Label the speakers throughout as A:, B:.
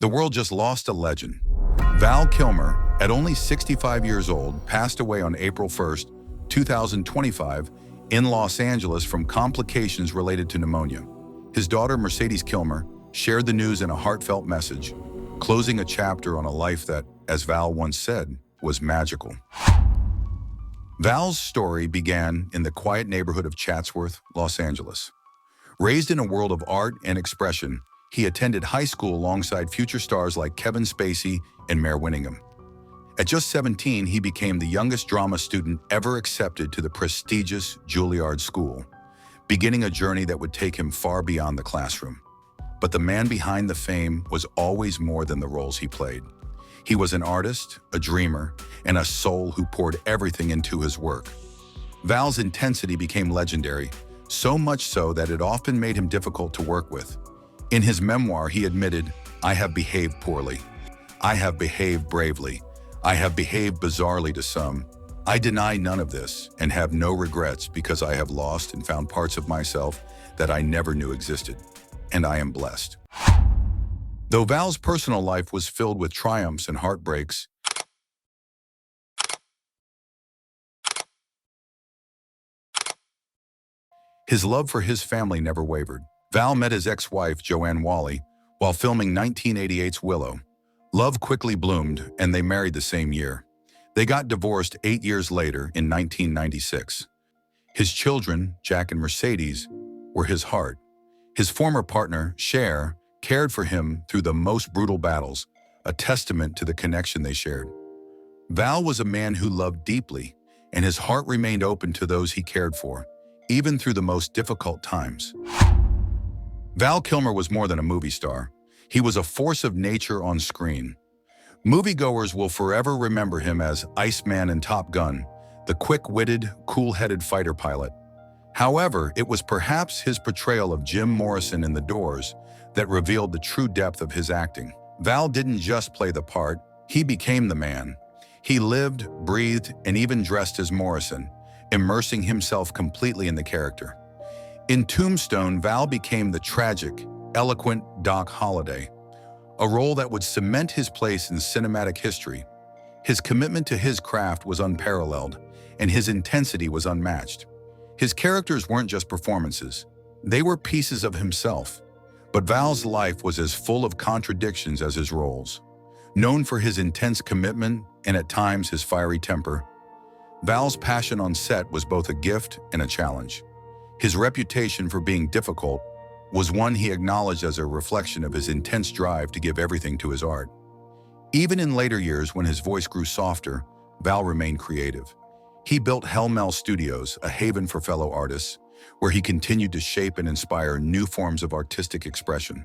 A: The world just lost a legend. Val Kilmer, at only 65 years old, passed away on April 1st, 2025, in Los Angeles from complications related to pneumonia. His daughter, Mercedes Kilmer, shared the news in a heartfelt message, closing a chapter on a life that, as Val once said, was magical. Val's story began in the quiet neighborhood of Chatsworth, Los Angeles. Raised in a world of art and expression, he attended high school alongside future stars like Kevin Spacey and Mare Winningham. At just 17, he became the youngest drama student ever accepted to the prestigious Juilliard School, beginning a journey that would take him far beyond the classroom. But the man behind the fame was always more than the roles he played. He was an artist, a dreamer, and a soul who poured everything into his work. Val's intensity became legendary, so much so that it often made him difficult to work with. In his memoir, he admitted, "I have behaved poorly. I have behaved bravely. I have behaved bizarrely to some. I deny none of this and have no regrets because I have lost and found parts of myself that I never knew existed. And I am blessed." Though Val's personal life was filled with triumphs and heartbreaks, his love for his family never wavered. Val met his ex-wife, Joanne Whalley, while filming 1988's Willow. Love quickly bloomed, and they married the same year. They got divorced 8 years later in 1996. His children, Jack and Mercedes, were his heart. His former partner, Cher, cared for him through the most brutal battles, a testament to the connection they shared. Val was a man who loved deeply, and his heart remained open to those he cared for, even through the most difficult times. Val Kilmer was more than a movie star. He was a force of nature on screen. Moviegoers will forever remember him as Iceman in Top Gun, the quick-witted, cool-headed fighter pilot. However, it was perhaps his portrayal of Jim Morrison in The Doors that revealed the true depth of his acting. Val didn't just play the part, he became the man. He lived, breathed, and even dressed as Morrison, immersing himself completely in the character. In Tombstone, Val became the tragic, eloquent Doc Holliday, a role that would cement his place in cinematic history. His commitment to his craft was unparalleled, and his intensity was unmatched. His characters weren't just performances, they were pieces of himself. But Val's life was as full of contradictions as his roles. Known for his intense commitment and at times his fiery temper, Val's passion on set was both a gift and a challenge. His reputation for being difficult was one he acknowledged as a reflection of his intense drive to give everything to his art. Even in later years, when his voice grew softer, Val remained creative. He built Hell Mel Studios, a haven for fellow artists, where he continued to shape and inspire new forms of artistic expression.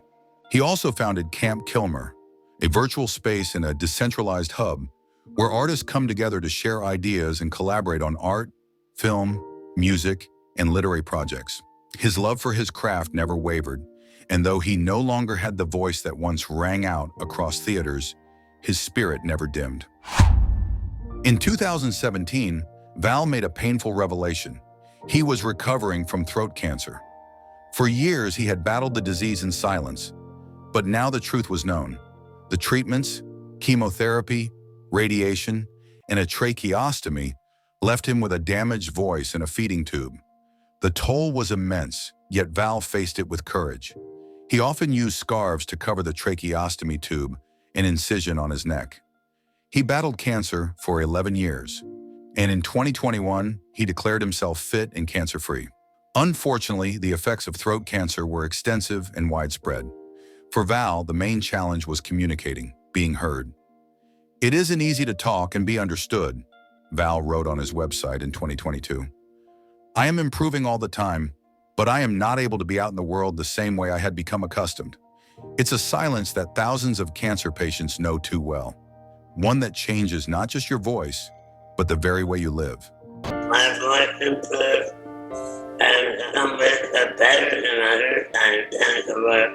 A: He also founded Camp Kilmer, a virtual space and a decentralized hub where artists come together to share ideas and collaborate on art, film, music, and literary projects. His love for his craft never wavered, and though he no longer had the voice that once rang out across theaters, his spirit never dimmed. In 2017, Val made a painful revelation. He was recovering from throat cancer. For years, he had battled the disease in silence, but now the truth was known. The treatments, chemotherapy, radiation, and a tracheostomy left him with a damaged voice and a feeding tube. The toll was immense, yet Val faced it with courage. He often used scarves to cover the tracheostomy tube, an incision on his neck. He battled cancer for 11 years, and in 2021, he declared himself fit and cancer-free. Unfortunately, the effects of throat cancer were extensive and widespread. For Val, the main challenge was communicating, being heard. "It isn't easy to talk and be understood," Val wrote on his website in 2022. "I am improving all the time, but I am not able to be out in the world the same way I had become accustomed. It's a silence that thousands of cancer patients know too well. One that changes not just your voice, but the very way you live."
B: My voice improved and some weeks are better than others. I intend to work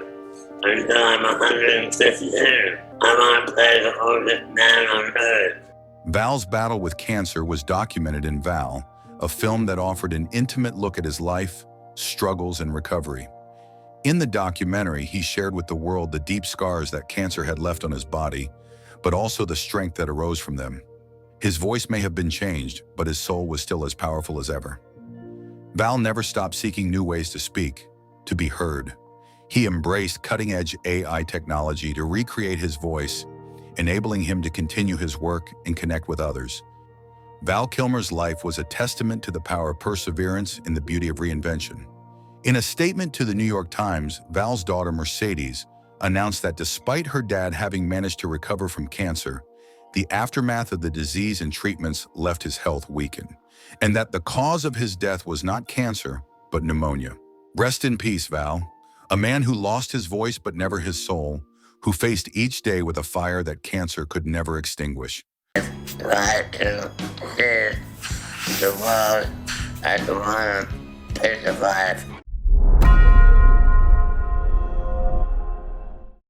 B: until I'm 152. I want to play the oldest man on earth.
A: Val's battle with cancer was documented in Val, a film that offered an intimate look at his life, struggles, and recovery. In the documentary, he shared with the world the deep scars that cancer had left on his body, but also the strength that arose from them. His voice may have been changed, but his soul was still as powerful as ever. Val never stopped seeking new ways to speak, to be heard. He embraced cutting-edge AI technology to recreate his voice, enabling him to continue his work and connect with others. Val Kilmer's life was a testament to the power of perseverance and the beauty of reinvention. In a statement to the New York Times, Val's daughter Mercedes announced that despite her dad having managed to recover from cancer, the aftermath of the disease and treatments left his health weakened, and that the cause of his death was not cancer, but pneumonia. Rest in peace, Val, a man who lost his voice but never his soul, who faced each day with a fire that cancer could never extinguish.
B: Try to see the world as one piece of life.